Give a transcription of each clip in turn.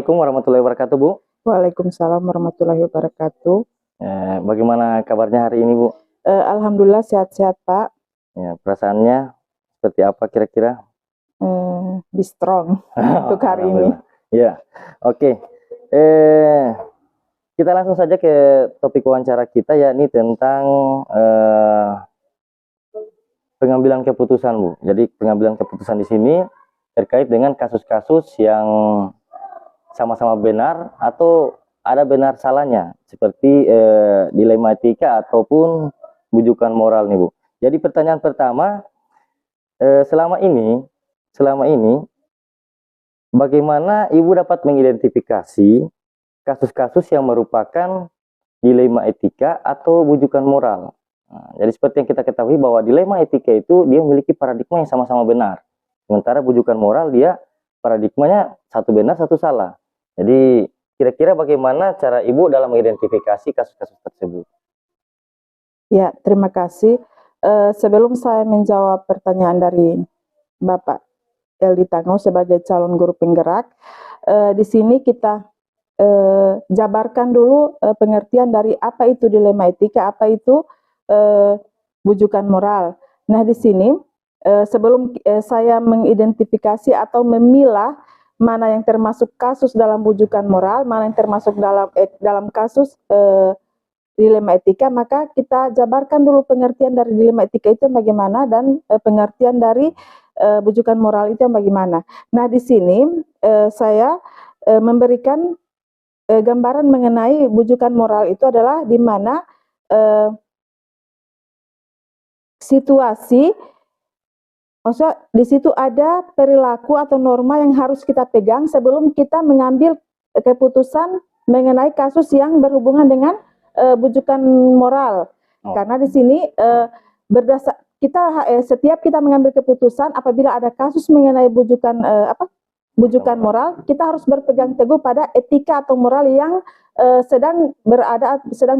Assalamualaikum warahmatullahi wabarakatuh, Bu. Waalaikumsalam warahmatullahi wabarakatuh. Bagaimana kabarnya hari ini, Bu? Alhamdulillah sehat-sehat, Pak. Ya, perasaannya seperti apa kira-kira? Be strong untuk hari ini. Ya, oke. Kita langsung saja ke topik wawancara kita, yakni tentang pengambilan keputusan, Bu. Jadi pengambilan keputusan di sini terkait dengan kasus-kasus yang sama-sama benar atau ada benar salahnya, seperti dilema etika ataupun bujukan moral nih, Bu. Jadi pertanyaan pertama, selama ini bagaimana Ibu dapat mengidentifikasi kasus-kasus yang merupakan dilema etika atau bujukan moral? Nah, jadi seperti yang kita ketahui bahwa dilema etika itu dia memiliki paradigma yang sama-sama benar, sementara bujukan moral dia paradigmanya satu benar satu salah. Jadi kira-kira bagaimana cara Ibu dalam mengidentifikasi kasus-kasus tersebut? Ya, terima kasih. Sebelum saya menjawab pertanyaan dari Bapak Eldi Tangau sebagai calon guru penggerak, di sini kita jabarkan dulu pengertian dari apa itu dilema etika, apa itu bujukan moral. Nah, di sini sebelum saya mengidentifikasi atau memilah mana yang termasuk kasus dalam bujukan moral, mana yang termasuk dalam kasus dilema etika, maka kita jabarkan dulu pengertian dari dilema etika itu bagaimana dan pengertian dari bujukan moral itu yang bagaimana. Nah, di sini saya memberikan gambaran mengenai bujukan moral itu adalah di mana situasi, maksudnya di situ ada perilaku atau norma yang harus kita pegang sebelum kita mengambil keputusan mengenai kasus yang berhubungan dengan bujukan moral. Karena di sini setiap kita mengambil keputusan apabila ada kasus mengenai bujukan moral, kita harus berpegang teguh pada etika atau moral yang sedang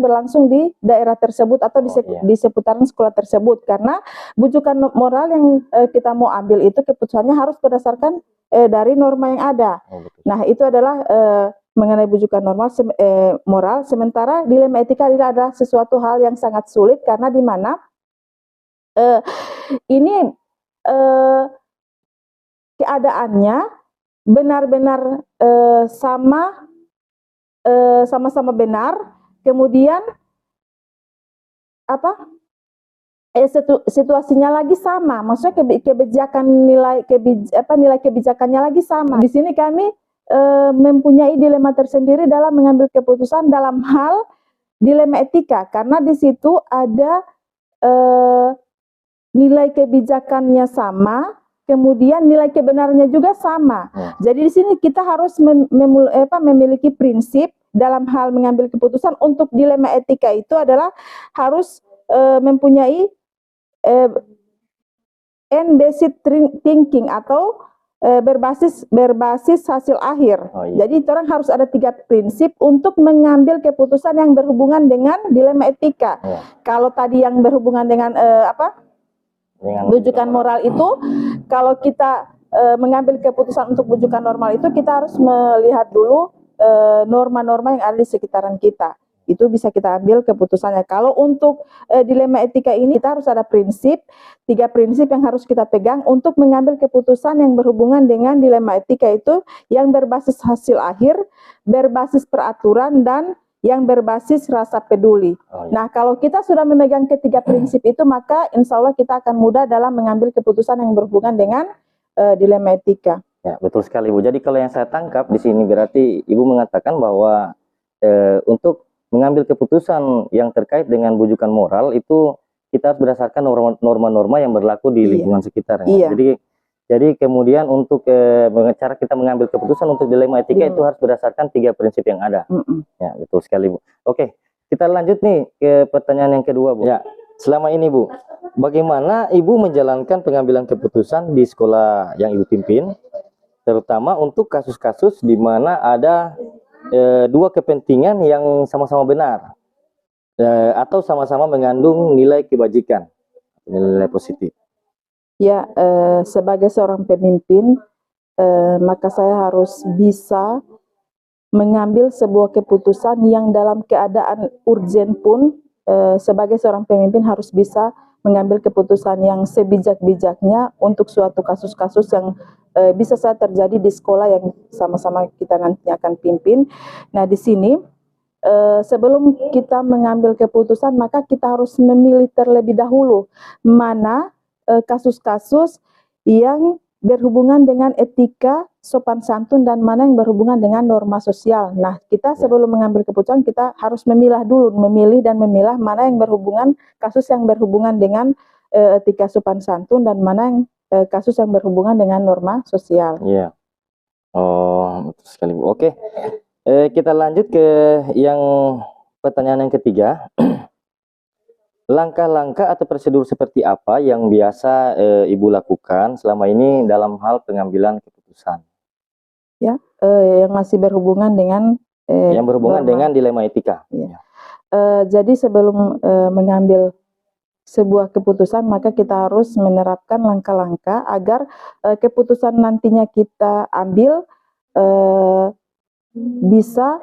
berlangsung di daerah tersebut atau di seputaran sekolah tersebut. Karena bujukan moral yang kita mau ambil itu keputusannya harus berdasarkan dari norma yang ada. Nah, itu adalah mengenai bujukan moral. Sementara dilema etika adalah sesuatu hal yang sangat sulit karena di mana ini keadaannya benar-benar sama-sama benar, kemudian situasinya lagi sama, maksudnya nilai kebijakannya lagi sama. Di sini kami mempunyai dilema tersendiri dalam mengambil keputusan dalam hal dilema etika, karena di situ ada nilai kebijakannya sama, kemudian nilai kebenarannya juga sama. Jadi di sini kita harus memiliki prinsip dalam hal mengambil keputusan. Untuk dilema etika itu adalah harus mempunyai end-based thinking atau berbasis hasil akhir. Jadi orang harus ada 3 prinsip untuk mengambil keputusan yang berhubungan dengan dilema etika. Kalau tadi yang berhubungan dengan bujukan moral itu, kalau kita mengambil keputusan untuk bujukan normal itu, kita harus melihat dulu norma-norma yang ada di sekitaran kita. Itu bisa kita ambil keputusannya. Kalau untuk dilema etika ini, kita harus ada 3 prinsip yang harus kita pegang untuk mengambil keputusan yang berhubungan dengan dilema etika itu, yang berbasis hasil akhir, berbasis peraturan, dan yang berbasis rasa peduli. Nah, kalau kita sudah memegang ketiga prinsip itu, maka insya Allah kita akan mudah dalam mengambil keputusan yang berhubungan dengan dilema etika. Ya, betul sekali, Bu. Jadi kalau yang saya tangkap di sini berarti Ibu mengatakan bahwa untuk mengambil keputusan yang terkait dengan bujukan moral itu kita harus berdasarkan norma-norma yang berlaku di lingkungan sekitarnya. Jadi kemudian untuk cara kita mengambil keputusan untuk dilema etika itu harus berdasarkan 3 prinsip yang ada. Ya, betul sekali, Bu. Oke, kita lanjut nih ke pertanyaan yang kedua, Bu. Ya, selama ini, Bu, bagaimana Ibu menjalankan pengambilan keputusan di sekolah yang Ibu pimpin, terutama untuk kasus-kasus di mana ada 2 kepentingan yang sama-sama benar atau sama-sama mengandung nilai kebajikan, nilai positif? Ya, sebagai seorang pemimpin, maka saya harus bisa mengambil sebuah keputusan yang dalam keadaan urgen pun sebagai seorang pemimpin harus bisa mengambil keputusan yang sebijak-bijaknya untuk suatu kasus-kasus yang bisa saja terjadi di sekolah yang sama-sama kita nanti akan pimpin. Nah, di sini sebelum kita mengambil keputusan, maka kita harus memilih terlebih dahulu mana kasus-kasus yang berhubungan dengan etika, sopan santun, dan mana yang berhubungan dengan norma sosial. Nah, kita sebelum mengambil keputusan, kita harus memilah dulu, memilih dan memilah mana yang berhubungan, kasus yang berhubungan dengan etika, sopan santun, dan mana yang kasus yang berhubungan dengan norma sosial. Iya. Oh, betul sekali, Bu. Oke. Kita lanjut ke yang pertanyaan yang ketiga. Langkah-langkah atau prosedur seperti apa yang biasa Ibu lakukan selama ini dalam hal pengambilan keputusan? Ya, yang masih berhubungan dengan Yang berhubungan norma. dengan dilema etika. Ya. Jadi sebelum mengambil sebuah keputusan, maka kita harus menerapkan langkah-langkah agar keputusan nantinya kita ambil bisa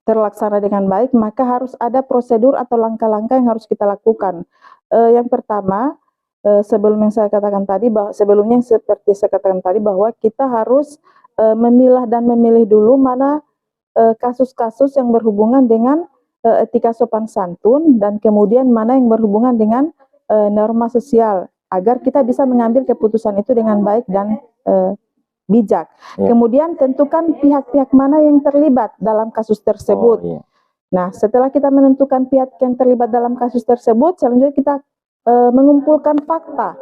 terlaksana dengan baik. Maka harus ada prosedur atau langkah-langkah yang harus kita lakukan. Yang pertama, sebelum yang saya katakan tadi, sebelumnya seperti saya katakan tadi, bahwa kita harus memilah dan memilih dulu mana kasus-kasus yang berhubungan dengan etika sopan santun, dan kemudian mana yang berhubungan dengan norma sosial, agar kita bisa mengambil keputusan itu dengan baik dan bijak. Ya. Kemudian tentukan pihak-pihak mana yang terlibat dalam kasus tersebut. Oh, iya. Nah, setelah kita menentukan pihak yang terlibat dalam kasus tersebut, selanjutnya kita mengumpulkan fakta.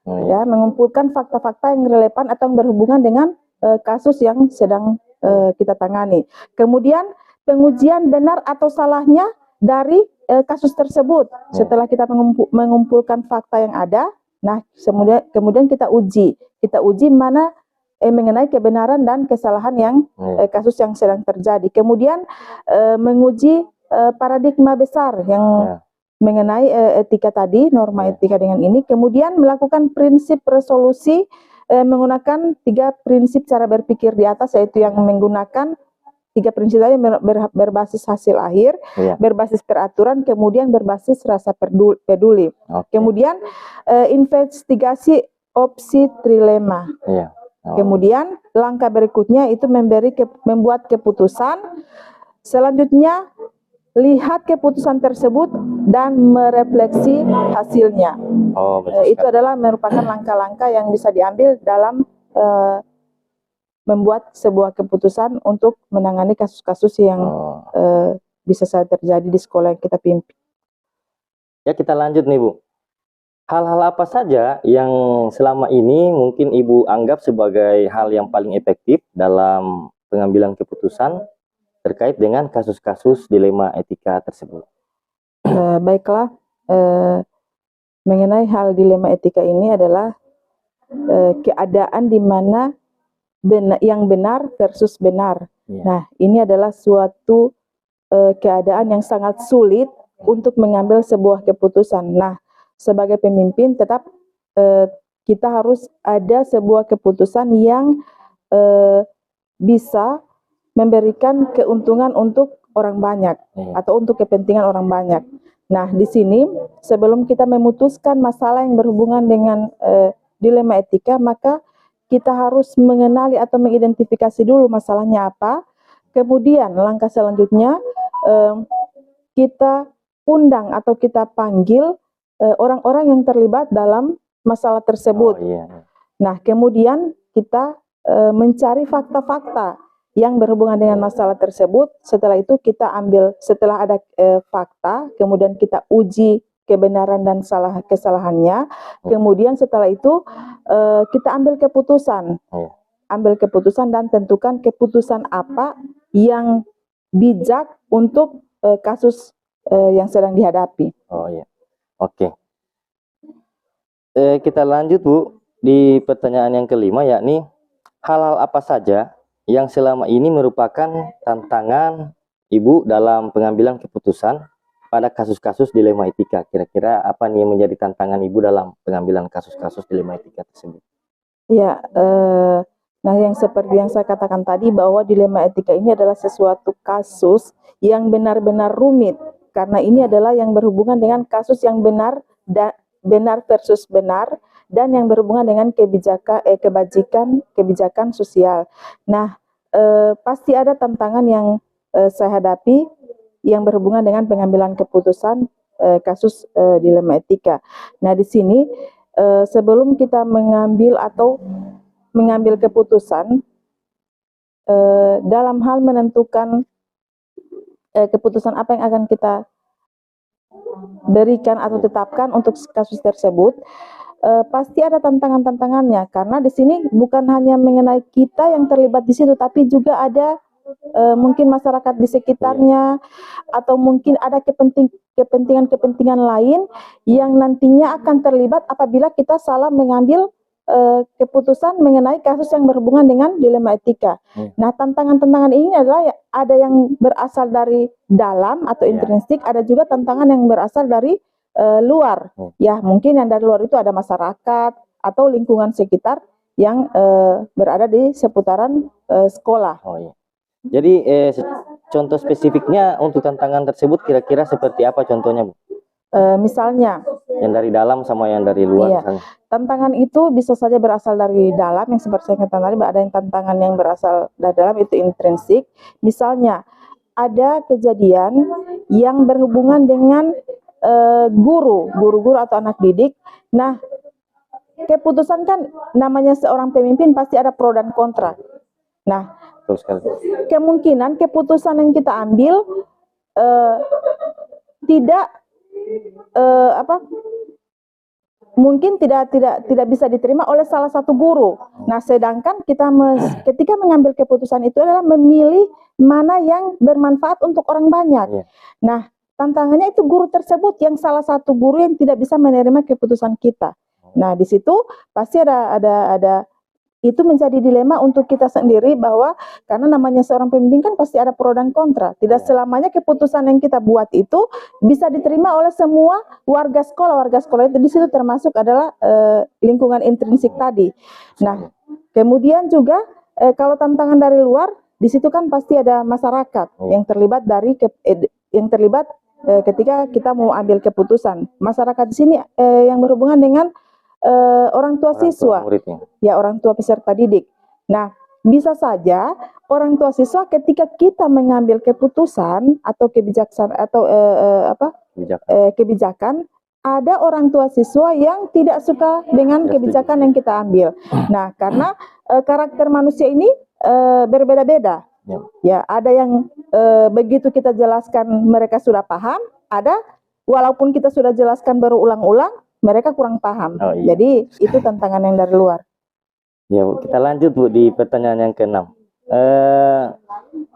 Oh, iya. Ya, mengumpulkan fakta-fakta yang relevan atau yang berhubungan dengan kasus yang sedang kita tangani. Kemudian pengujian benar atau salahnya dari kasus tersebut. Setelah kita mengumpulkan fakta yang ada, nah kemudian kita uji mana mengenai kebenaran dan kesalahan yang kasus yang sedang terjadi. Kemudian menguji paradigma besar yang mengenai etika tadi, norma etika dengan ini. Kemudian melakukan prinsip resolusi menggunakan 3 prinsip cara berpikir di atas, yaitu yang menggunakan 3 prinsip tadi berbasis hasil akhir, berbasis peraturan, kemudian berbasis rasa peduli. Kemudian investigasi opsi trilema. Kemudian langkah berikutnya itu membuat keputusan. Selanjutnya lihat keputusan tersebut dan merefleksi hasilnya. Itu adalah merupakan langkah-langkah yang bisa diambil dalam membuat sebuah keputusan untuk menangani kasus-kasus yang bisa saja terjadi di sekolah yang kita pimpin. Ya, kita lanjut nih, Bu. Hal-hal apa saja yang selama ini mungkin Ibu anggap sebagai hal yang paling efektif dalam pengambilan keputusan terkait dengan kasus-kasus dilema etika tersebut? Baiklah, mengenai hal dilema etika ini adalah keadaan di mana yang benar versus benar. Nah, ini adalah suatu keadaan yang sangat sulit untuk mengambil sebuah keputusan. Nah, sebagai pemimpin tetap kita harus ada sebuah keputusan yang bisa memberikan keuntungan untuk orang banyak atau untuk kepentingan orang banyak. Nah, di sini sebelum kita memutuskan masalah yang berhubungan dengan dilema etika, maka kita harus mengenali atau mengidentifikasi dulu masalahnya apa. Kemudian langkah selanjutnya kita undang atau kita panggil orang-orang yang terlibat dalam masalah tersebut. Nah, kemudian kita mencari fakta-fakta yang berhubungan dengan masalah tersebut. Setelah itu kita ambil, setelah ada fakta, kemudian kita uji kebenaran dan kesalahannya. Kemudian setelah itu kita ambil keputusan. Ambil keputusan dan tentukan keputusan apa yang bijak untuk kasus yang sedang dihadapi. Oke. Kita lanjut, Bu, di pertanyaan yang kelima, yakni hal-hal apa saja yang selama ini merupakan tantangan Ibu dalam pengambilan keputusan pada kasus-kasus dilema etika. Kira-kira apa nih yang menjadi tantangan Ibu dalam pengambilan kasus-kasus dilema etika tersebut? Ya, Nah, yang seperti yang saya katakan tadi bahwa dilema etika ini adalah sesuatu kasus yang benar-benar rumit karena ini adalah yang berhubungan dengan kasus yang benar benar versus benar dan yang berhubungan dengan kebijakan sosial. Nah, pasti ada tantangan yang saya hadapi yang berhubungan dengan pengambilan keputusan kasus dilema etika. Nah, di sini sebelum kita mengambil keputusan dalam hal menentukan keputusan apa yang akan kita berikan atau tetapkan untuk kasus tersebut, pasti ada tantangan-tantangannya karena di sini bukan hanya mengenai kita yang terlibat di situ, tapi juga ada mungkin masyarakat di sekitarnya atau mungkin ada kepentingan-kepentingan lain yang nantinya akan terlibat apabila kita salah mengambil keputusan mengenai kasus yang berhubungan dengan dilema etika. Nah, tantangan-tantangan ini adalah ada yang berasal dari dalam atau intrinsik, ada juga tantangan yang berasal dari luar. Ya, mungkin yang dari luar itu ada masyarakat atau lingkungan sekitar yang berada di seputaran sekolah. Oh iya. Jadi contoh spesifiknya untuk tantangan tersebut kira-kira seperti apa contohnya, Bu? Misalnya yang dari dalam sama yang dari luar. Iya. Misalnya. Tantangan itu bisa saja berasal dari dalam, yang seperti saya katakan tadi, ada yang tantangan yang berasal dari dalam itu intrinsik. Misalnya ada kejadian yang berhubungan dengan guru-guru atau anak didik. Nah, keputusan kan namanya seorang pemimpin pasti ada pro dan kontra. Nah, betul sekali. Kemungkinan keputusan yang kita ambil mungkin tidak bisa diterima oleh salah satu guru. Nah, sedangkan kita ketika mengambil keputusan itu adalah memilih mana yang bermanfaat untuk orang banyak. Nah, tantangannya itu guru tersebut yang salah satu guru yang tidak bisa menerima keputusan kita. Nah, di situ pasti ada itu menjadi dilema untuk kita sendiri bahwa karena namanya seorang pemimpin kan pasti ada pro dan kontra. Tidak selamanya keputusan yang kita buat itu bisa diterima oleh semua warga sekolah. Warga sekolah itu di situ termasuk adalah lingkungan intrinsik tadi. Nah, kemudian juga kalau tantangan dari luar, di situ kan pasti ada masyarakat yang terlibat ketika kita mau ambil keputusan. Masyarakat di sini yang berhubungan dengan orang tua siswa, ya orang tua peserta didik. Nah, bisa saja orang tua siswa ketika kita mengambil keputusan atau kebijakan, ada orang tua siswa yang tidak suka dengan kebijakan yang kita ambil. Nah, karena karakter manusia ini berbeda-beda. Ya, ada yang begitu kita jelaskan mereka sudah paham, ada walaupun kita sudah jelaskan berulang-ulang mereka kurang paham. Jadi itu tantangan yang dari luar. Ya, Bu, kita lanjut, Bu, di pertanyaan yang ke-6.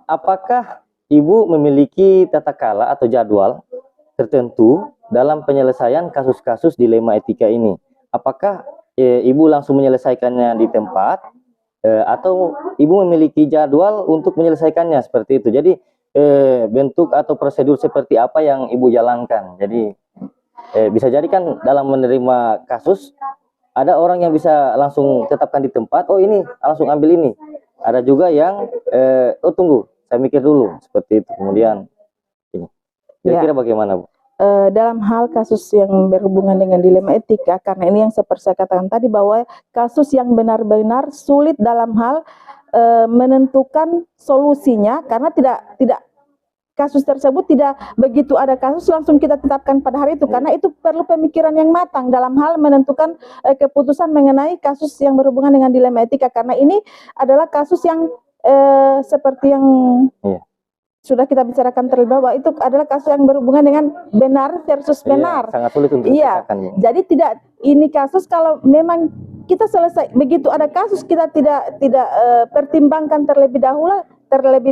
Apakah Ibu memiliki tata cara atau jadwal tertentu dalam penyelesaian kasus-kasus dilema etika ini? Apakah Ibu langsung menyelesaikannya di tempat atau Ibu memiliki jadwal untuk menyelesaikannya seperti itu? Jadi bentuk atau prosedur seperti apa yang Ibu jalankan? Jadi bisa jadi kan dalam menerima kasus ada orang yang bisa langsung tetapkan di tempat, oh ini langsung ambil ini. Ada juga yang oh tunggu, saya mikir dulu seperti itu. Kemudian ini. Kira-kira bagaimana, Bu? Dalam hal kasus yang berhubungan dengan dilema etika, karena ini yang seperti saya katakan tadi bahwa kasus yang benar-benar sulit dalam hal menentukan solusinya karena tidak kasus tersebut tidak begitu ada kasus langsung kita tetapkan pada hari itu karena itu perlu pemikiran yang matang dalam hal menentukan keputusan mengenai kasus yang berhubungan dengan dilema etika karena ini adalah kasus yang seperti yang sudah kita bicarakan terlebih dahulu bahwa itu adalah kasus yang berhubungan dengan benar versus benar. Sangat sulit untuk dipisahkan. Jadi tidak ini kasus kalau memang kita selesai begitu ada kasus kita tidak pertimbangkan terlebih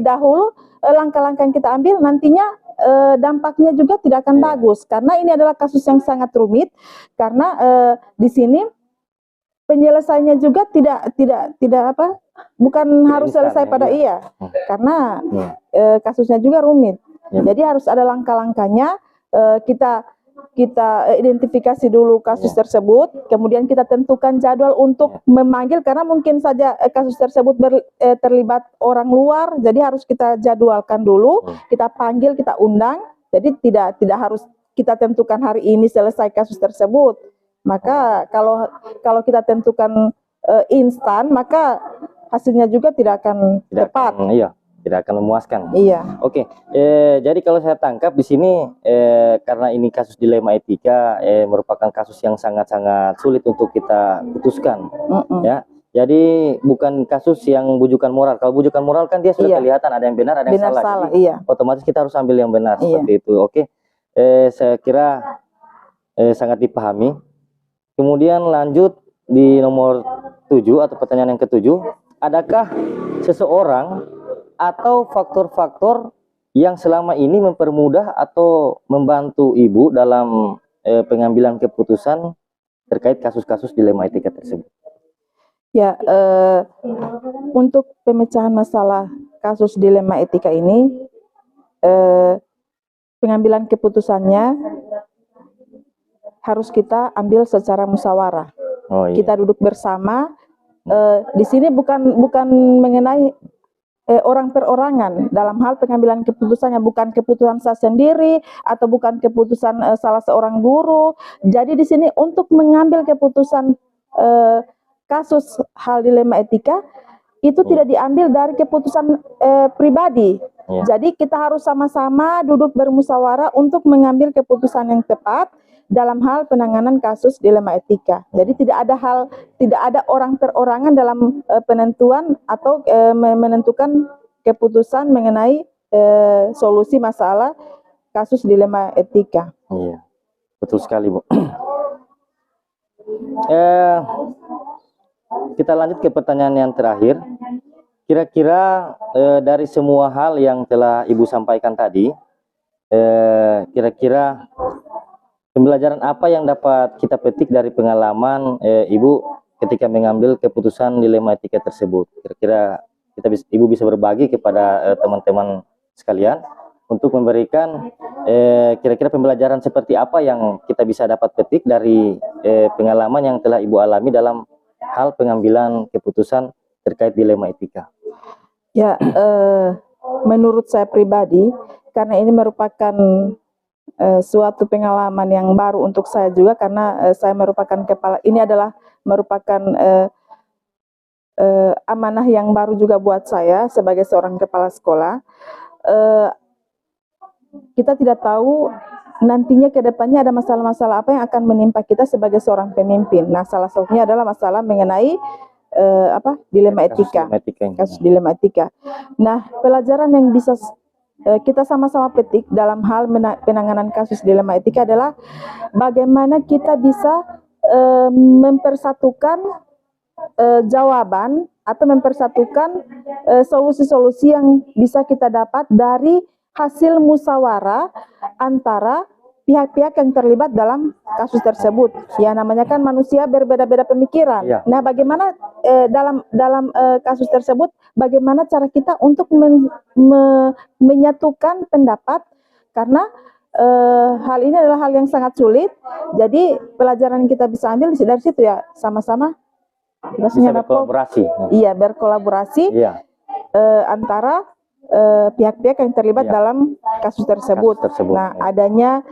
dahulu langkah-langkah yang kita ambil nantinya dampaknya juga tidak akan bagus karena ini adalah kasus yang sangat rumit karena di sini penyelesaiannya juga bukan harus selesai pada karena kasusnya juga rumit. Jadi harus ada langkah-langkahnya kita kita identifikasi dulu kasus tersebut, kemudian kita tentukan jadwal untuk memanggil, karena mungkin saja kasus tersebut terlibat orang luar, jadi harus kita jadwalkan dulu, kita panggil, kita undang, jadi tidak harus kita tentukan hari ini selesai kasus tersebut. Maka kalau kita tentukan instan, maka hasilnya juga tidak akan tepat. Iya, tidak akan memuaskan. Iya. Oke, jadi kalau saya tangkap di sini, karena ini kasus dilema etika, merupakan kasus yang sangat-sangat sulit untuk kita putuskan, ya. Jadi bukan kasus yang bujukan moral. Kalau bujukan moral kan dia sudah kelihatan ada yang benar, ada yang salah. Jadi, otomatis kita harus ambil yang benar seperti itu. Oke, saya kira sangat dipahami. Kemudian lanjut di nomor 7 atau pertanyaan yang ke-7, adakah seseorang atau faktor-faktor yang selama ini mempermudah atau membantu ibu dalam pengambilan keputusan terkait kasus-kasus dilema etika tersebut? Ya, untuk pemecahan masalah kasus dilema etika ini, pengambilan keputusannya harus kita ambil secara musyawarah. Kita duduk bersama. Di sini bukan mengenai orang perorangan dalam hal pengambilan keputusannya, bukan keputusan saya sendiri atau bukan keputusan salah seorang guru. Jadi di sini untuk mengambil keputusan kasus hal dilema etika itu tidak diambil dari keputusan pribadi. Jadi kita harus sama-sama duduk bermusyawarah untuk mengambil keputusan yang tepat dalam hal penanganan kasus dilema etika. Jadi tidak ada orang perorangan dalam penentuan atau menentukan keputusan mengenai solusi masalah kasus dilema etika. Iya, betul sekali, Bu. Kita lanjut ke pertanyaan yang terakhir. Kira-kira dari semua hal yang telah Ibu sampaikan tadi, kira-kira pembelajaran apa yang dapat kita petik dari pengalaman Ibu ketika mengambil keputusan dilema etika tersebut? Kira-kira Ibu bisa berbagi kepada teman-teman sekalian untuk memberikan kira-kira pembelajaran seperti apa yang kita bisa dapat petik dari pengalaman yang telah Ibu alami dalam hal pengambilan keputusan terkait dilema etika. Ya, menurut saya pribadi, karena ini merupakan suatu pengalaman yang baru untuk saya juga, karena saya merupakan ini adalah merupakan amanah yang baru juga buat saya sebagai seorang kepala sekolah. Kita tidak tahu nantinya ke depannya ada masalah-masalah apa yang akan menimpa kita sebagai seorang pemimpin. Nah, salah satunya adalah masalah mengenai dilema etika, kasus dilema etika. Nah, pelajaran yang bisa kita sama-sama petik dalam hal penanganan kasus dilema etika adalah bagaimana kita bisa mempersatukan jawaban atau mempersatukan solusi-solusi yang bisa kita dapat dari hasil musyawarah antara pihak-pihak yang terlibat dalam kasus tersebut. Ya, namanya kan manusia berbeda-beda pemikiran. Nah, bagaimana dalam kasus tersebut, bagaimana cara kita untuk menyatukan pendapat, karena hal ini adalah hal yang sangat sulit. Jadi pelajaran yang kita bisa ambil dari situ ya, sama-sama kita bisa berkolaborasi. Iya, berkolaborasi antara pihak-pihak yang terlibat dalam kasus tersebut. Nah, adanya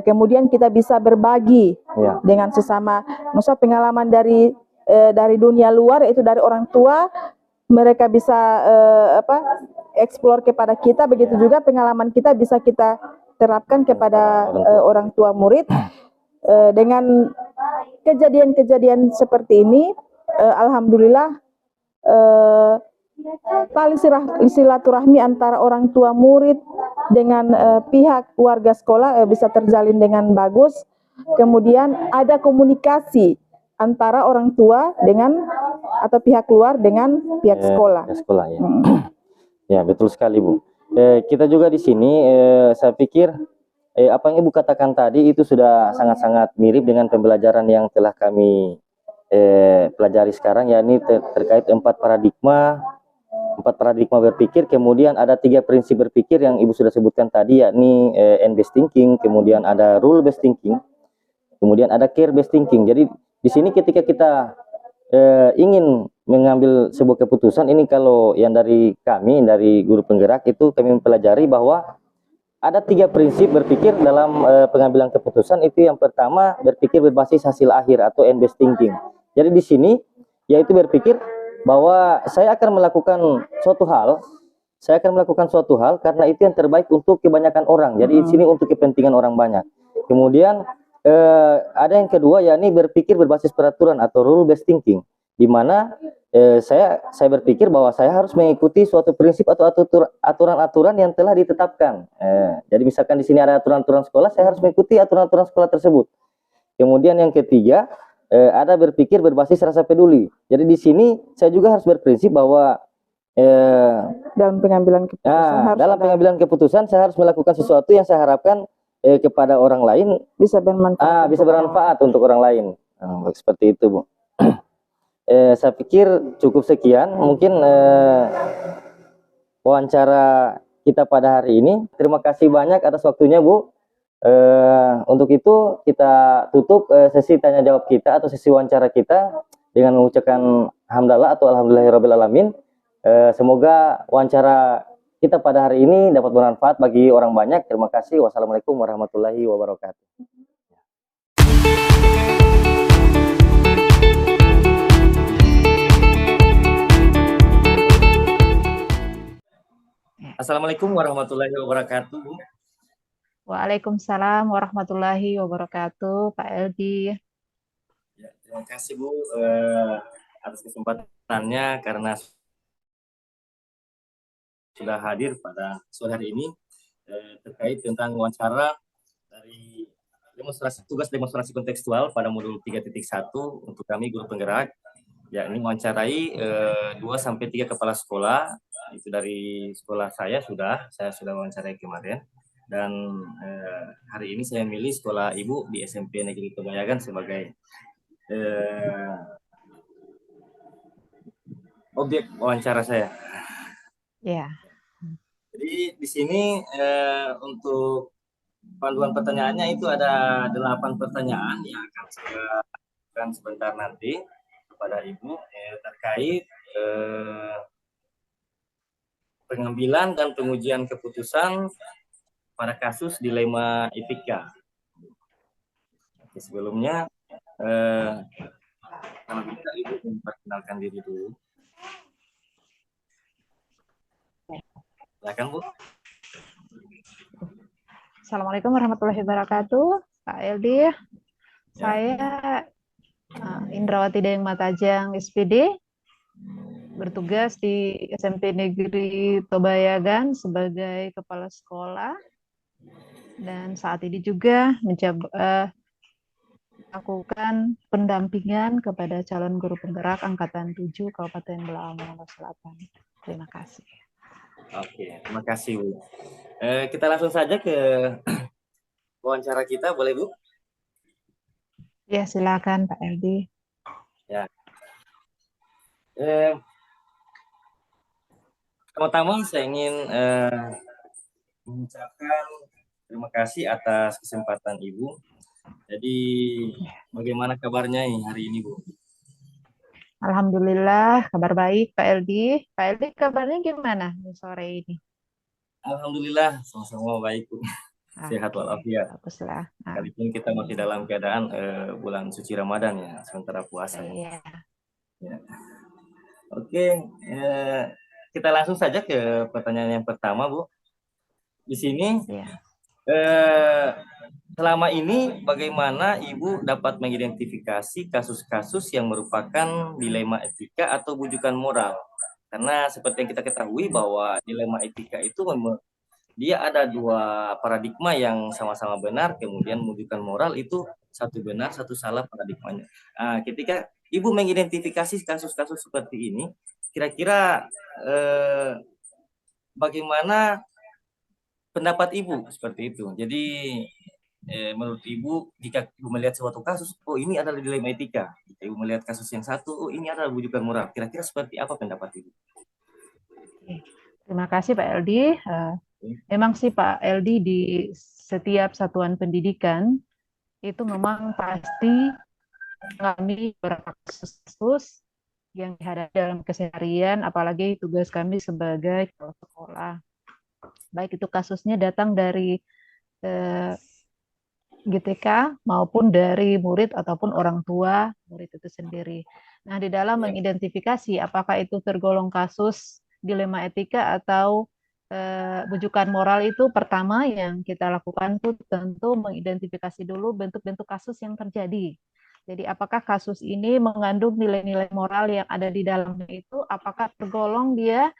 kemudian kita bisa berbagi dengan sesama, maksudnya pengalaman dari dunia luar, yaitu dari orang tua, mereka bisa eksplor kepada kita, begitu juga pengalaman kita bisa kita terapkan kepada orang tua murid. Dengan kejadian-kejadian seperti ini, alhamdulillah tali silaturahmi antara orang tua murid dengan pihak warga sekolah bisa terjalin dengan bagus. Kemudian ada komunikasi antara orang tua dengan atau pihak luar dengan pihak sekolah. Ya. Ya, betul sekali, Bu. Kita juga di sini saya pikir apa yang Ibu katakan tadi itu sudah sangat-sangat mirip dengan pembelajaran yang telah kami pelajari sekarang, yakni terkait 4 paradigma berpikir. Kemudian ada 3 prinsip berpikir yang Ibu sudah sebutkan tadi, yakni N-based thinking, kemudian ada rule based thinking, kemudian ada care based thinking. Jadi di sini ketika kita ingin mengambil sebuah keputusan, ini kalau yang dari kami, dari guru penggerak itu kami mempelajari bahwa ada 3 prinsip berpikir dalam pengambilan keputusan. Itu yang pertama, berpikir berbasis hasil akhir atau end based thinking. Jadi di sini yaitu berpikir bahwa saya akan melakukan suatu hal karena itu yang terbaik untuk kebanyakan orang. Jadi di sini untuk kepentingan orang banyak. Kemudian ada yang kedua, yakni berpikir berbasis peraturan atau rule based thinking, di mana saya berpikir bahwa saya harus mengikuti suatu prinsip atau aturan-aturan yang telah ditetapkan. Jadi misalkan di sini ada aturan-aturan sekolah, saya harus mengikuti aturan-aturan sekolah tersebut. Kemudian yang ketiga, ada berpikir berbasis rasa peduli. Jadi di sini saya juga harus berprinsip bahwa Dalam pengambilan keputusan dalam pengambilan keputusan saya harus melakukan sesuatu yang saya harapkan kepada orang lain bisa bermanfaat. bisa bermanfaat untuk orang lain. Seperti itu, Bu. Saya pikir cukup sekian mungkin wawancara kita pada hari ini. Terima kasih banyak atas waktunya, Bu. Untuk itu kita tutup sesi tanya jawab kita atau sesi wawancara kita dengan mengucapkan hamdalah atau alhamdulillahirabbil alamin. Semoga wawancara kita pada hari ini dapat bermanfaat bagi orang banyak. Terima kasih. Wassalamualaikum warahmatullahi wabarakatuh. Assalamualaikum warahmatullahi wabarakatuh. Waalaikumsalam warahmatullahi wabarakatuh, Pak Eldi. Ya, terima kasih, Bu, atas kesempatannya karena sudah hadir pada sore hari ini terkait tentang wawancara dari tugas demonstrasi kontekstual pada modul 3.1 untuk kami guru penggerak, yakni mewawancarai 2-3 kepala sekolah. Itu dari sekolah saya sudah wawancarai kemarin, dan hari ini saya milih sekolah ibu di SMP Negeri Tobayagan sebagai objek wawancara saya. Ya. Jadi di sini untuk panduan pertanyaannya itu ada 8 pertanyaan yang akan saya berikan sebentar nanti kepada Ibu terkait pengambilan dan pengujian keputusan pada kasus dilema etika. Oke, sebelumnya kalau bisa Ibu memperkenalkan diri dulu. Silakan, Bu. Assalamualaikum warahmatullahi wabarakatuh, Pak Eldi. Saya Indrawati Dayang Matajang, SPD, bertugas di SMP Negeri Tobayagan sebagai kepala sekolah, dan saat ini juga melakukan pendampingan kepada calon guru penggerak Angkatan 7 Kabupaten Belaang Selatan. Terima kasih. Oke, terima kasih, Bu. Kita langsung saja ke wawancara kita, boleh, Bu? Ya, silakan Pak Eldi. Ya. Pertama saya ingin mengucapkan terima kasih atas kesempatan Ibu. Jadi bagaimana kabarnya hari ini, Bu? Alhamdulillah, kabar baik Pak Eldi. Pak Eldi kabarnya gimana sore ini? Alhamdulillah, sama-sama baik, Bu. Sehat walafiat. Baguslah. Sekalipun kita masih dalam keadaan bulan suci Ramadan ya, sementara puasa. Iya. Ya. Oke, kita langsung saja ke pertanyaan yang pertama, Bu. Di sini, selama ini bagaimana Ibu dapat mengidentifikasi kasus-kasus yang merupakan dilema etika atau bujukan moral? Karena seperti yang kita ketahui bahwa dilema etika itu dia ada 2 paradigma yang sama-sama benar, kemudian bujukan moral itu satu benar, satu salah paradigmanya. Ketika Ibu mengidentifikasi kasus-kasus seperti ini, kira-kira bagaimana pendapat Ibu seperti itu? Jadi menurut Ibu, jika Ibu melihat suatu kasus, oh ini adalah dilema etika. Jika Ibu melihat kasus yang satu, oh ini adalah bujukan moral. Kira-kira seperti apa pendapat Ibu? Terima kasih Pak Eldi. Memang sih Pak Eldi, di setiap satuan pendidikan itu memang pasti mengalami beberapa kasus yang dihadapi dalam keseharian, apalagi tugas kami sebagai kepala sekolah. Baik itu kasusnya datang dari eh, GTK maupun dari murid ataupun orang tua murid itu sendiri. Nah, di dalam mengidentifikasi apakah itu tergolong kasus dilema etika atau bujukan moral, itu pertama yang kita lakukan itu tentu mengidentifikasi dulu bentuk-bentuk kasus yang terjadi. Jadi apakah kasus ini mengandung nilai-nilai moral yang ada di dalamnya itu, apakah tergolong dia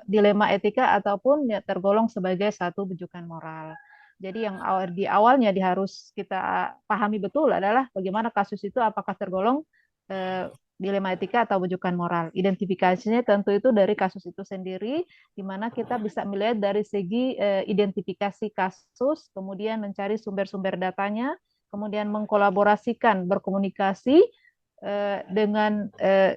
dilema etika ataupun ya tergolong sebagai satu bujukan moral. Jadi yang di awalnya harus kita pahami betul adalah bagaimana kasus itu apakah tergolong dilema etika atau bujukan moral. Identifikasinya tentu itu dari kasus itu sendiri, di mana kita bisa melihat dari segi identifikasi kasus, kemudian mencari sumber-sumber datanya, kemudian mengkolaborasikan, berkomunikasi dengan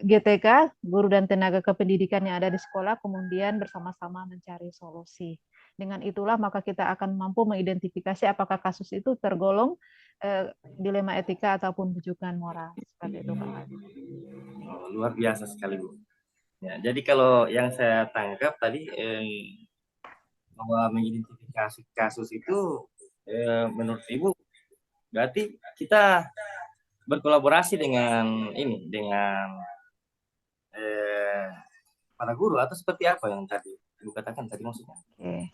GTK, guru dan tenaga kependidikan yang ada di sekolah, kemudian bersama-sama mencari solusi. Dengan itulah maka kita akan mampu mengidentifikasi apakah kasus itu tergolong dilema etika ataupun bujukan moral. Seperti itu, Pak. Oh, luar biasa sekali, Bu. Ya, jadi kalau yang saya tangkap tadi bahwa mengidentifikasi kasus itu menurut Ibu berarti kita berkolaborasi dengan para guru atau seperti apa yang tadi Ibu katakan tadi maksudnya? Oke.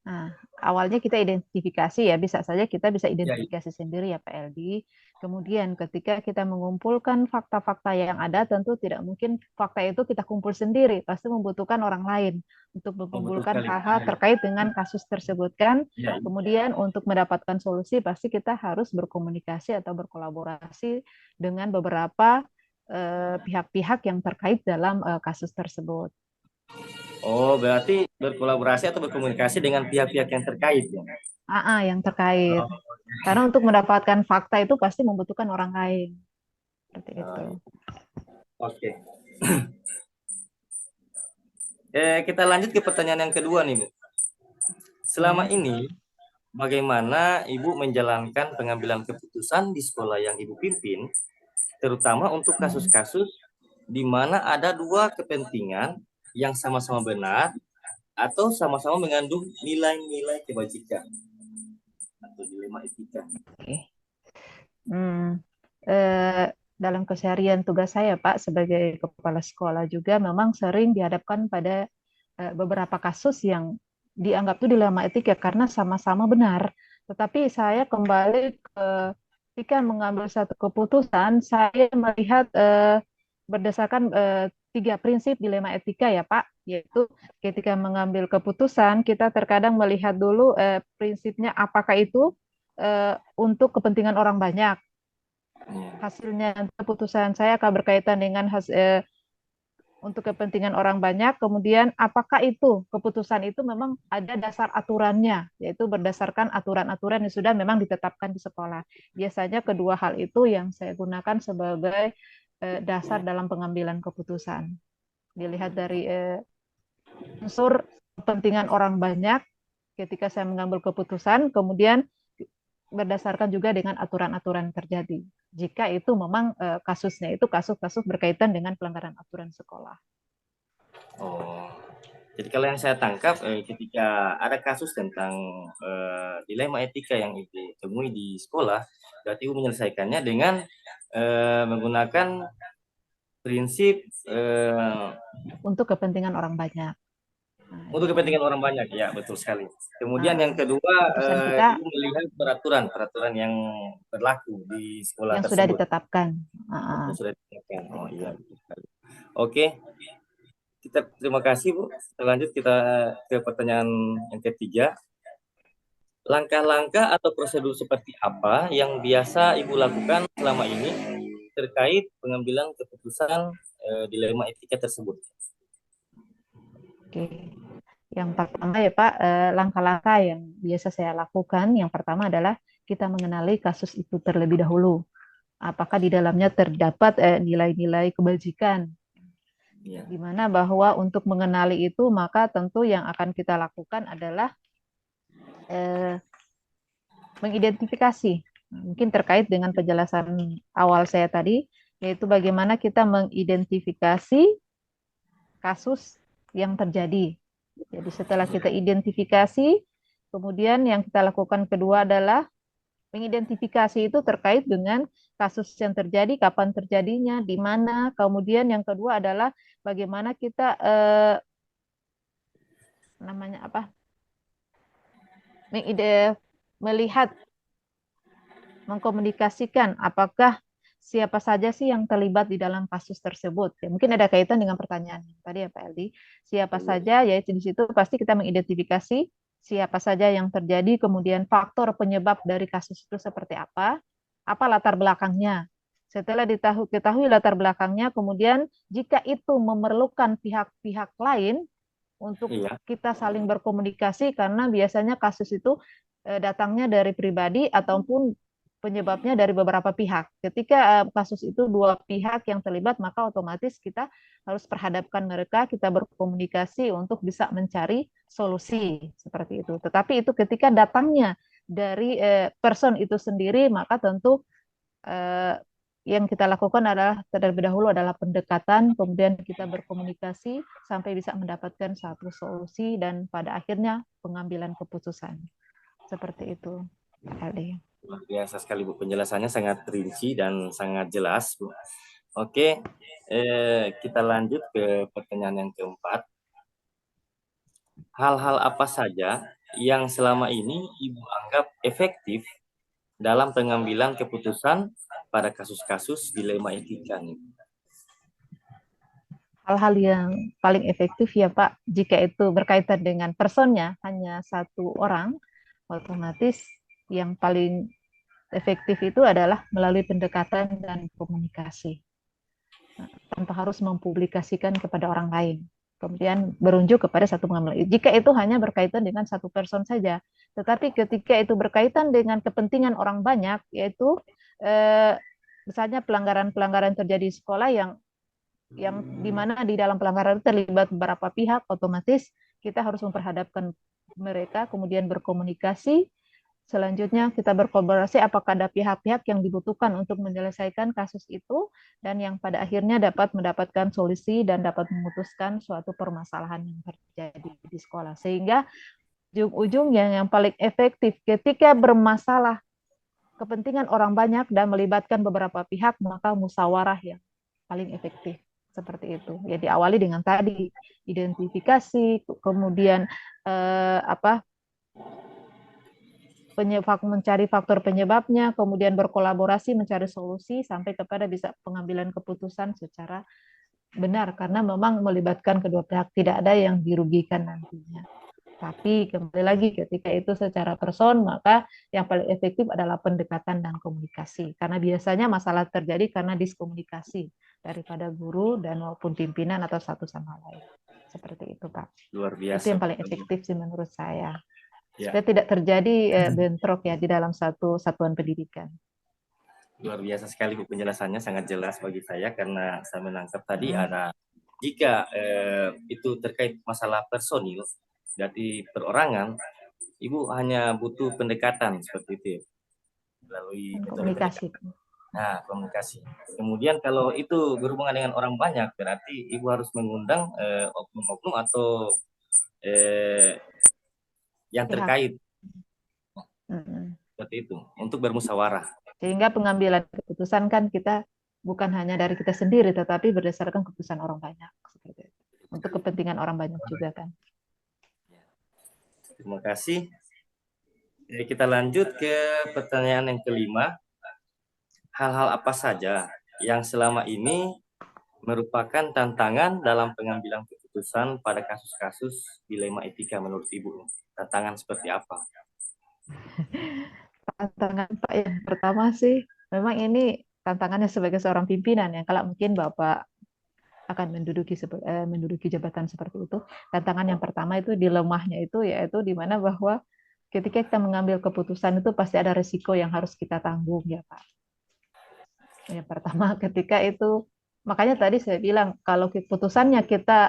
Nah, awalnya kita identifikasi ya, bisa saja kita bisa Ya, identifikasi sendiri ya Pak Eldi. Kemudian ketika kita mengumpulkan fakta-fakta yang ada, tentu tidak mungkin fakta itu kita kumpul sendiri, pasti membutuhkan orang lain untuk oh, betul mengumpulkan sekali. hal-hal terkait dengan kasus tersebut kan. Ya, Kemudian untuk mendapatkan solusi pasti kita harus berkomunikasi atau berkolaborasi dengan beberapa pihak-pihak yang terkait dalam kasus tersebut. oh, berarti berkolaborasi atau berkomunikasi dengan pihak-pihak yang terkait ya. Yang terkait. Oh, Karena untuk mendapatkan fakta itu pasti membutuhkan orang lain. Seperti itu. oke. Kita lanjut ke pertanyaan yang kedua nih, Bu. Selama Ya. ini, bagaimana Ibu menjalankan pengambilan keputusan di sekolah yang Ibu pimpin, terutama untuk kasus-kasus di mana ada dua kepentingan yang sama-sama benar atau sama-sama mengandung nilai-nilai kebajikan atau dilema etika? Oke. Eh, dalam keseharian tugas saya, Pak, sebagai kepala sekolah juga memang sering dihadapkan pada beberapa kasus yang dianggap itu dilema etika karena sama-sama benar. Tetapi saya kembali ketika mengambil satu keputusan, saya melihat berdasarkan tiga prinsip dilema etika ya, Pak, yaitu ketika mengambil keputusan kita terkadang melihat dulu prinsipnya apakah itu untuk kepentingan orang banyak. Hasilnya keputusan saya akan berkaitan dengan untuk kepentingan orang banyak, kemudian apakah itu keputusan itu memang ada dasar aturannya, yaitu berdasarkan aturan-aturan yang sudah memang ditetapkan di sekolah. Biasanya kedua hal itu yang saya gunakan sebagai dasar dalam pengambilan keputusan. Dilihat dari unsur kepentingan orang banyak ketika saya mengambil keputusan, kemudian berdasarkan juga dengan aturan-aturan terjadi. Jika itu memang kasusnya itu kasus-kasus berkaitan dengan pelanggaran aturan sekolah. Oh, jadi kalau yang saya tangkap ketika ada kasus tentang dilema etika yang Ibu temui di sekolah, berarti Ibu menyelesaikannya dengan menggunakan prinsip untuk kepentingan orang banyak. untuk kepentingan orang banyak, ya betul sekali. Kemudian yang kedua, keputusan kita Ibu melihat peraturan yang berlaku di sekolah yang sudah tersebut. ditetapkan. Yang sudah ditetapkan. Oh iya, betul sekali. Oke, kita terima kasih Bu. Lanjut kita ke pertanyaan yang ketiga. Langkah-langkah atau prosedur seperti apa yang biasa Ibu lakukan selama ini terkait pengambilan keputusan dilema etika tersebut? Oke. Yang pertama ya Pak, langkah-langkah yang biasa saya lakukan, yang pertama adalah kita mengenali kasus itu terlebih dahulu. Apakah di dalamnya terdapat nilai-nilai kebajikan, di mana bahwa untuk mengenali itu maka tentu yang akan kita lakukan adalah mengidentifikasi Mungkin terkait dengan penjelasan awal saya tadi, yaitu bagaimana kita mengidentifikasi kasus yang terjadi. Jadi setelah kita identifikasi, kemudian yang kita lakukan kedua adalah mengidentifikasi itu terkait dengan kasus yang terjadi, kapan terjadinya, di mana. Kemudian yang kedua adalah bagaimana kita namanya apa? Melihat, mengkomunikasikan apakah siapa saja sih yang terlibat di dalam kasus tersebut. Ya, mungkin ada kaitan dengan pertanyaan tadi ya Pak Eldi. Siapa saja, yaitu di situ pasti kita mengidentifikasi siapa saja yang terjadi, kemudian faktor penyebab dari kasus itu seperti apa latar belakangnya. Setelah diketahui latar belakangnya, kemudian jika itu memerlukan pihak-pihak lain untuk Iya. kita saling berkomunikasi, karena biasanya kasus itu datangnya dari pribadi ataupun penyebabnya dari beberapa pihak. Ketika kasus itu dua pihak yang terlibat, maka otomatis kita harus perhadapkan mereka, kita berkomunikasi untuk bisa mencari solusi seperti itu. Tetapi itu ketika datangnya dari person itu sendiri, maka tentu yang kita lakukan adalah terlebih dahulu adalah pendekatan, kemudian kita berkomunikasi sampai bisa mendapatkan satu solusi dan pada akhirnya pengambilan keputusan. Seperti itu, Pak Ali. Luar biasa sekali Bu, penjelasannya sangat rinci dan sangat jelas Bu. Oke, kita lanjut ke pertanyaan yang keempat. Hal-hal apa saja yang selama ini Ibu anggap efektif dalam pengambilan keputusan pada kasus-kasus dilema etika nih? Hal-hal yang paling efektif ya Pak, jika itu berkaitan dengan personnya hanya satu orang, otomatis yang paling efektif itu adalah melalui pendekatan dan komunikasi. Tanpa harus mempublikasikan kepada orang lain. Kemudian berunjuk kepada satu pengambilan. Jika itu hanya berkaitan dengan satu person saja. Tetapi ketika itu berkaitan dengan kepentingan orang banyak, yaitu misalnya pelanggaran-pelanggaran terjadi di sekolah yang di mana di dalam pelanggaran terlibat beberapa pihak, otomatis kita harus memperhadapkan mereka, kemudian berkomunikasi. Selanjutnya kita berkolaborasi apakah ada pihak-pihak yang dibutuhkan untuk menyelesaikan kasus itu dan yang pada akhirnya dapat mendapatkan solusi dan dapat memutuskan suatu permasalahan yang terjadi di sekolah. Sehingga ujung-ujungnya yang paling efektif ketika bermasalah kepentingan orang banyak dan melibatkan beberapa pihak, maka musyawarah yang paling efektif. Seperti itu. Ya diawali dengan tadi identifikasi, kemudian mencari faktor penyebabnya, kemudian berkolaborasi mencari solusi sampai kepada bisa pengambilan keputusan secara benar karena memang melibatkan kedua pihak, tidak ada yang dirugikan nantinya. Tapi kembali lagi ketika itu secara person, maka yang paling efektif adalah pendekatan dan komunikasi. Karena biasanya masalah terjadi karena diskomunikasi daripada guru dan maupun pimpinan atau satu sama lain. Seperti itu, Pak. Luar biasa. Itu yang paling efektif sih menurut saya. Ya. Supaya tidak terjadi bentrok ya di dalam satu satuan pendidikan. Luar biasa sekali Bu, penjelasannya sangat jelas bagi saya karena saya menangkap tadi ada jika itu terkait masalah personil dari perorangan, Ibu hanya butuh pendekatan seperti itu melalui komunikasi. Nah, komunikasi. Kemudian kalau itu berhubungan dengan orang banyak, berarti Ibu harus mengundang oknum-oknum atau yang terkait. Seperti itu, untuk bermusyawarah. Sehingga pengambilan keputusan kan kita bukan hanya dari kita sendiri, tetapi berdasarkan keputusan orang banyak. Seperti itu. Untuk kepentingan orang banyak juga kan. Terima kasih. Kita lanjut ke pertanyaan yang kelima. Hal-hal apa saja yang selama ini merupakan tantangan dalam pengambilan keputusan pada kasus-kasus dilema etika menurut Ibu? Tantangan seperti apa? Tantangan Pak yang pertama sih, memang ini tantangannya sebagai seorang pimpinan ya. Kalau mungkin Bapak akan menduduki jabatan seperti itu, tantangan yang pertama itu dilemahnya itu yaitu di mana bahwa ketika kita mengambil keputusan itu pasti ada risiko yang harus kita tanggung ya Pak. Yang pertama ketika itu, makanya tadi saya bilang kalau keputusannya kita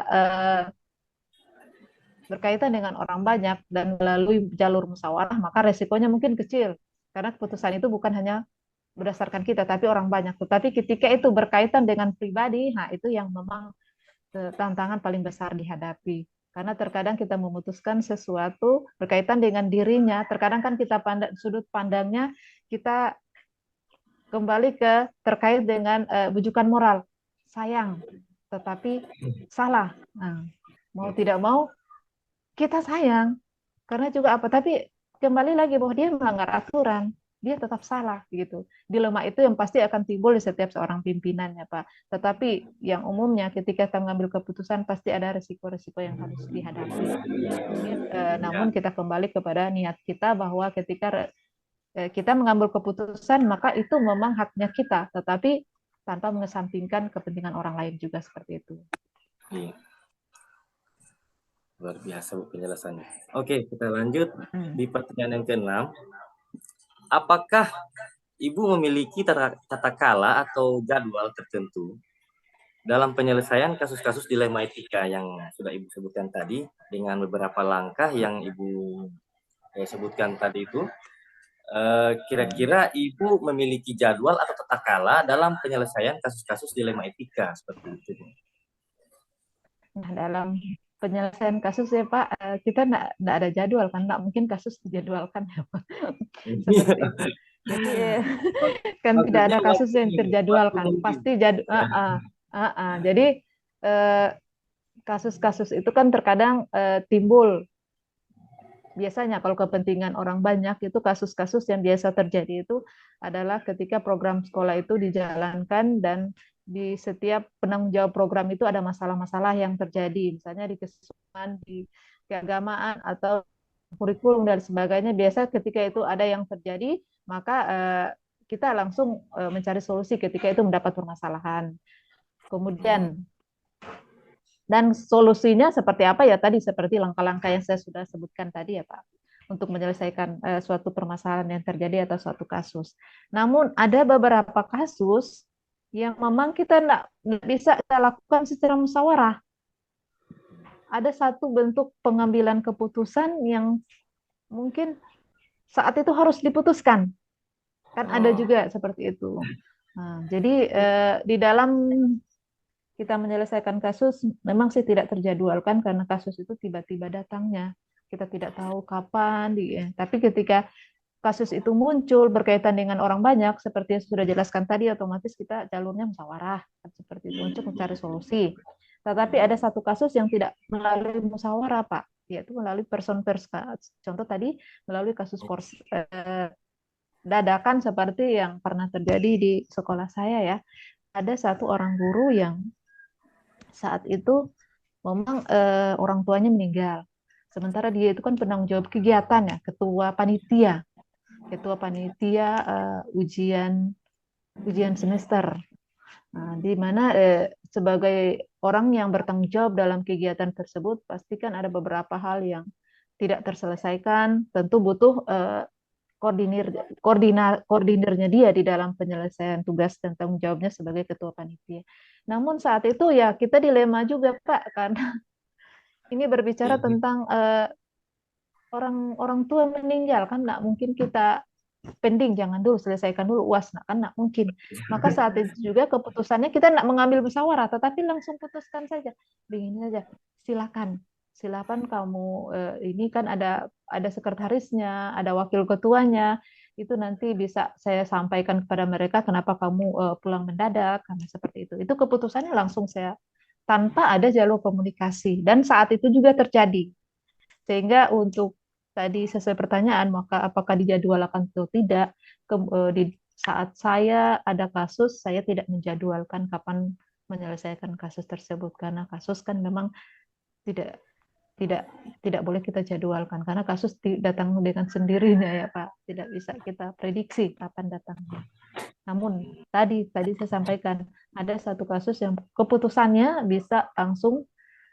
berkaitan dengan orang banyak dan melalui jalur musyawarah, maka resikonya mungkin kecil. Karena keputusan itu bukan hanya berdasarkan kita, tapi orang banyak. Tetapi ketika itu berkaitan dengan pribadi, nah itu yang memang tantangan paling besar dihadapi. Karena terkadang kita memutuskan sesuatu berkaitan dengan dirinya, terkadang kan kita sudut pandangnya kita kembali ke terkait dengan bujukan moral. Sayang, tetapi salah. Nah, mau tidak mau kita sayang. Karena juga apa? Tapi kembali lagi bahwa dia melanggar aturan, dia tetap salah gitu. Dilema itu yang pasti akan timbul di setiap seorang pimpinan ya Pak. Tetapi yang umumnya ketika kita mengambil keputusan pasti ada risiko-risiko yang harus dihadapi. Namun kita kembali kepada niat kita bahwa ketika kita mengambil keputusan maka itu memang haknya kita, tetapi tanpa mengesampingkan kepentingan orang lain juga seperti itu. Iya. Luar biasa Bu penjelasannya. Oke, kita lanjut di pertanyaan yang ke-6. Apakah Ibu memiliki tata kala atau jadwal tertentu dalam penyelesaian kasus-kasus dilema etika yang sudah Ibu sebutkan tadi dengan beberapa langkah yang Ibu sebutkan tadi itu? Kira-kira Ibu memiliki jadwal atau tata kala dalam penyelesaian kasus-kasus dilema etika seperti itu? Nah, dalam penyelesaian kasus ya Pak, kita nggak ada jadwal kan, nggak mungkin kasus dijadwalkan ya Pak. Seperti itu. Jadi kan tidak ada kasus yang terjadwalkan, pasti jadi kasus-kasus itu kan terkadang timbul. Biasanya kalau kepentingan orang banyak itu kasus-kasus yang biasa terjadi itu adalah ketika program sekolah itu dijalankan dan di setiap penanggung jawab program itu ada masalah-masalah yang terjadi, misalnya di kesehatan, di keagamaan atau kurikulum dan sebagainya. Biasa ketika itu ada yang terjadi, maka kita langsung mencari solusi ketika itu mendapat permasalahan. Kemudian dan solusinya seperti apa ya tadi, seperti langkah-langkah yang saya sudah sebutkan tadi ya Pak, untuk menyelesaikan suatu permasalahan yang terjadi atau suatu kasus. Namun ada beberapa kasus yang memang kita nggak bisa kita lakukan secara musyawarah. Ada satu bentuk pengambilan keputusan yang mungkin saat itu harus diputuskan. Kan ada juga seperti itu. Nah, jadi di dalam kita menyelesaikan kasus memang sih tidak terjadwalkan karena kasus itu tiba-tiba datangnya. Kita tidak tahu kapan, tapi ketika kasus itu muncul berkaitan dengan orang banyak, seperti yang sudah jelaskan tadi, otomatis kita jalurnya musyawarah, seperti itu, untuk mencari solusi. Tetapi ada satu kasus yang tidak melalui musyawarah, Pak, yaitu melalui person pers. Contoh tadi melalui kasus dadakan seperti yang pernah terjadi di sekolah saya ya. Ada satu orang guru yang saat itu memang orang tuanya meninggal. Sementara dia itu kan penanggung jawab kegiatan ya, ketua panitia ujian semester. Nah, di mana sebagai orang yang bertanggung jawab dalam kegiatan tersebut, pastikan ada beberapa hal yang tidak terselesaikan, tentu butuh koordinirnya dia di dalam penyelesaian tugas dan tanggung jawabnya sebagai ketua panitia. Namun saat itu ya kita dilema juga Pak, karena ini berbicara tentang orang tua meninggal, kan nggak mungkin kita pending, jangan dulu selesaikan dulu UAS, kan nggak mungkin. Maka saat itu juga keputusannya kita nggak mengambil musyawarah, tetapi langsung putuskan saja, begini saja, silakan kamu, ini kan ada sekretarisnya, ada wakil ketuanya, itu nanti bisa saya sampaikan kepada mereka kenapa kamu pulang mendadak, karena seperti itu. Itu keputusannya langsung saya, tanpa ada jalur komunikasi, dan saat itu juga terjadi. Sehingga untuk tadi sesuai pertanyaan, maka apakah dijadwalkan atau tidak, di saat saya ada kasus, saya tidak menjadwalkan kapan menyelesaikan kasus tersebut, karena kasus kan memang tidak boleh kita jadwalkan, karena kasus datang dengan sendirinya ya Pak, tidak bisa kita prediksi kapan datangnya. Namun tadi saya sampaikan ada satu kasus yang keputusannya bisa langsung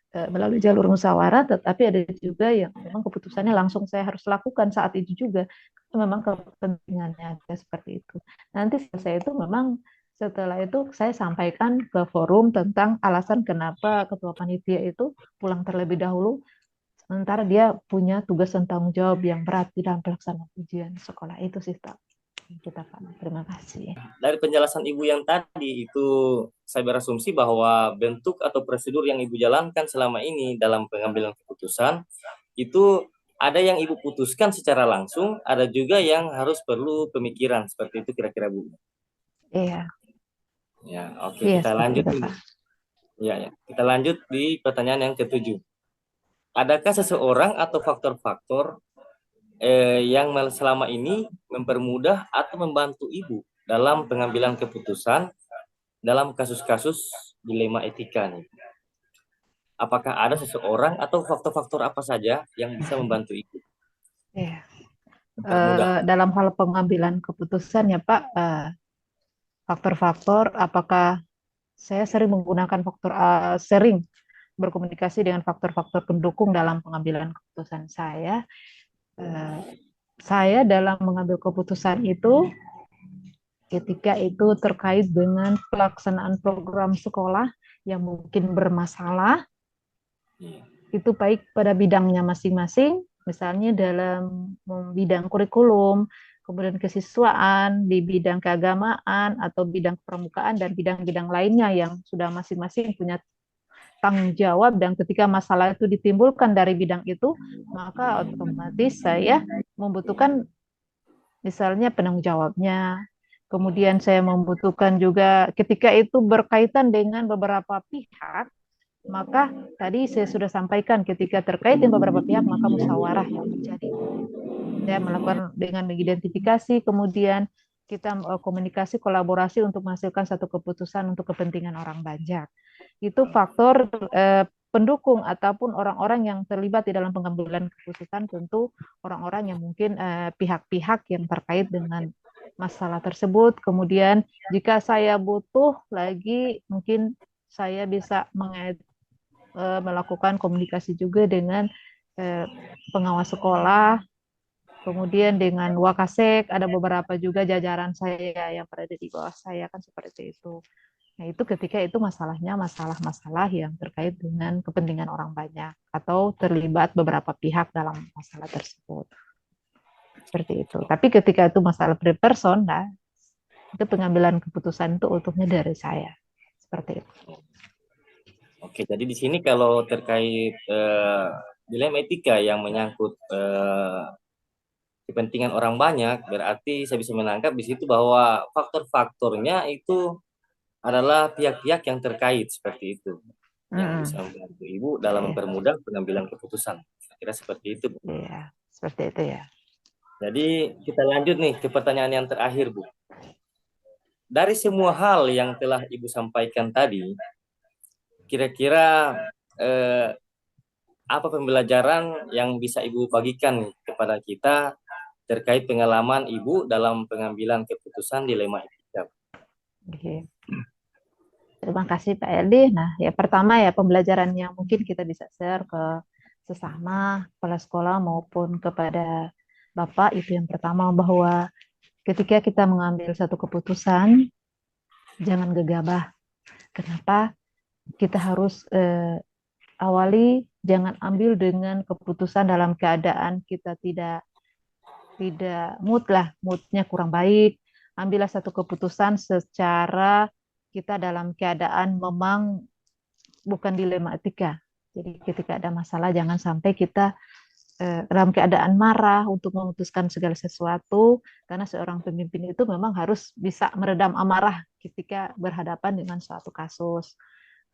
melalui jalur musyawarah, tetapi ada juga yang memang keputusannya langsung saya harus lakukan saat itu juga, memang kepentingannya seperti itu. Nanti saya itu memang setelah itu saya sampaikan ke forum tentang alasan kenapa ketua panitia itu pulang terlebih dahulu, sementara dia punya tugas dan tanggung jawab yang berat di dalam pelaksanaan ujian sekolah itu sih Pak. kita Pak. Terima kasih. Dari penjelasan Ibu yang tadi itu saya berasumsi bahwa bentuk atau prosedur yang Ibu jalankan selama ini dalam pengambilan keputusan itu ada yang Ibu putuskan secara langsung, ada juga yang harus perlu pemikiran seperti itu kira-kira Bu. Iya, Ya, oke, iya kita seperti lanjut itu nih. Pak. Ya, kita lanjut di pertanyaan yang ketujuh. Adakah seseorang atau faktor-faktor yang selama ini mempermudah atau membantu Ibu dalam pengambilan keputusan dalam kasus-kasus dilema etika nih? Apakah ada seseorang atau faktor-faktor apa saja yang bisa membantu Ibu Iya. mempermudah? Dalam hal pengambilan keputusan ya Pak, faktor-faktor apakah saya sering menggunakan sering berkomunikasi dengan faktor-faktor pendukung dalam pengambilan keputusan saya. Saya dalam mengambil keputusan itu ketika itu terkait dengan pelaksanaan program sekolah yang mungkin bermasalah, itu baik pada bidangnya masing-masing, misalnya dalam bidang kurikulum, kemudian kesiswaan, di bidang keagamaan, atau bidang permukaan, dan bidang-bidang lainnya yang sudah masing-masing punya tanggung jawab, dan ketika masalah itu ditimbulkan dari bidang itu, maka otomatis saya membutuhkan misalnya penanggung jawabnya. Kemudian saya membutuhkan juga ketika itu berkaitan dengan beberapa pihak, maka tadi saya sudah sampaikan ketika terkait dengan beberapa pihak, maka musyawarah yang terjadi. Saya melakukan dengan mengidentifikasi, kemudian kita komunikasi, kolaborasi untuk menghasilkan satu keputusan untuk kepentingan orang banyak. Itu faktor pendukung ataupun orang-orang yang terlibat di dalam pengambilan keputusan, tentu orang-orang yang mungkin pihak-pihak yang terkait dengan masalah tersebut. Kemudian jika saya butuh lagi, mungkin saya bisa melakukan komunikasi juga dengan pengawas sekolah, kemudian dengan Wakasek, ada beberapa juga jajaran saya yang berada di bawah saya, kan seperti itu. Nah, itu ketika itu masalahnya masalah-masalah yang terkait dengan kepentingan orang banyak atau terlibat beberapa pihak dalam masalah tersebut. Seperti itu. Tapi ketika itu masalah per person, nah, itu pengambilan keputusan itu utuhnya dari saya. Seperti itu. Oke, jadi di sini kalau terkait dilema etika yang menyangkut kepentingan orang banyak, berarti saya bisa menangkap di situ bahwa faktor-faktornya itu adalah pihak-pihak yang terkait seperti itu, yang bisa membantu Ibu dalam Iya, mempermudah pengambilan keputusan. Saya kira seperti itu, Bu. iya, seperti itu ya. Jadi kita lanjut nih ke pertanyaan yang terakhir, Bu. Dari semua hal yang telah Ibu sampaikan tadi, kira-kira apa pembelajaran yang bisa Ibu bagikan nih kepada kita terkait pengalaman Ibu dalam pengambilan keputusan dilema etika? Oke. Terima kasih Pak Eldi. Nah, ya pertama ya pembelajaran yang mungkin kita bisa share ke sesama kepala sekolah maupun kepada Bapak, itu yang pertama bahwa ketika kita mengambil satu keputusan, jangan gegabah. Kenapa? Kita harus awali, jangan ambil dengan keputusan dalam keadaan kita tidak moodnya kurang baik. Ambillah satu keputusan secara kita dalam keadaan memang bukan dilema etika. Jadi ketika ada masalah jangan sampai kita dalam keadaan marah untuk memutuskan segala sesuatu, karena seorang pemimpin itu memang harus bisa meredam amarah ketika berhadapan dengan suatu kasus.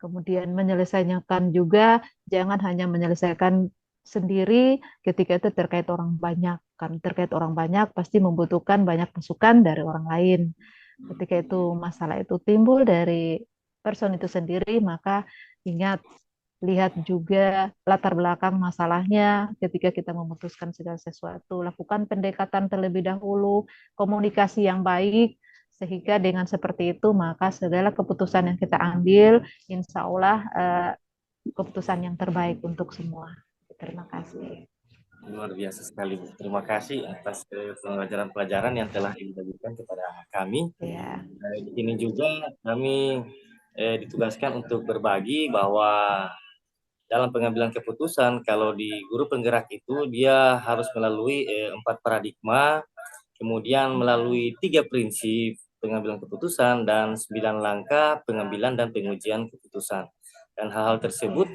Kemudian menyelesaikan juga, jangan hanya menyelesaikan sendiri ketika itu terkait orang banyak. Karena terkait orang banyak pasti membutuhkan banyak masukan dari orang lain. Ketika itu masalah itu timbul dari person itu sendiri, maka ingat, lihat juga latar belakang masalahnya ketika kita memutuskan segala sesuatu. Lakukan pendekatan terlebih dahulu, komunikasi yang baik, sehingga dengan seperti itu maka segala keputusan yang kita ambil, insya Allah keputusan yang terbaik untuk semua. Terima kasih. Luar biasa sekali, Bu. Terima kasih atas pelajaran-pelajaran yang telah Ibu bagikan kepada kami. Ya, Di sini juga kami ditugaskan untuk berbagi bahwa dalam pengambilan keputusan, kalau di guru penggerak itu dia harus melalui 4 paradigma kemudian melalui 3 prinsip pengambilan keputusan dan 9 langkah pengambilan dan pengujian keputusan. Dan hal-hal tersebut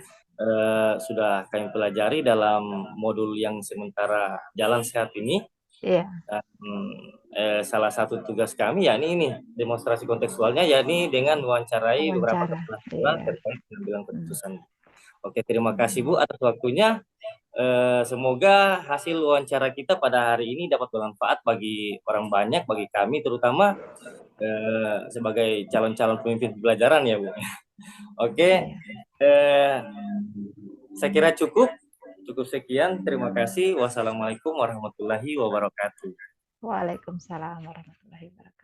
sudah kami pelajari dalam modul yang sementara Jalan Sehat ini. Iya. Dan, salah satu tugas kami yakni ini demonstrasi kontekstualnya, yakni dengan mewawancarai beberapa Wawancara. kepala sekolah Iya. terkait pengambilan keputusan. Oke, terima kasih Bu atas waktunya. Semoga hasil wawancara kita pada hari ini dapat bermanfaat bagi orang banyak, bagi kami terutama sebagai calon-calon pemimpin pembelajaran ya Bu. Oke, Iya. saya kira cukup sekian. Terima kasih. Wassalamualaikum warahmatullahi wabarakatuh. Waalaikumsalam warahmatullahi wabarakatuh.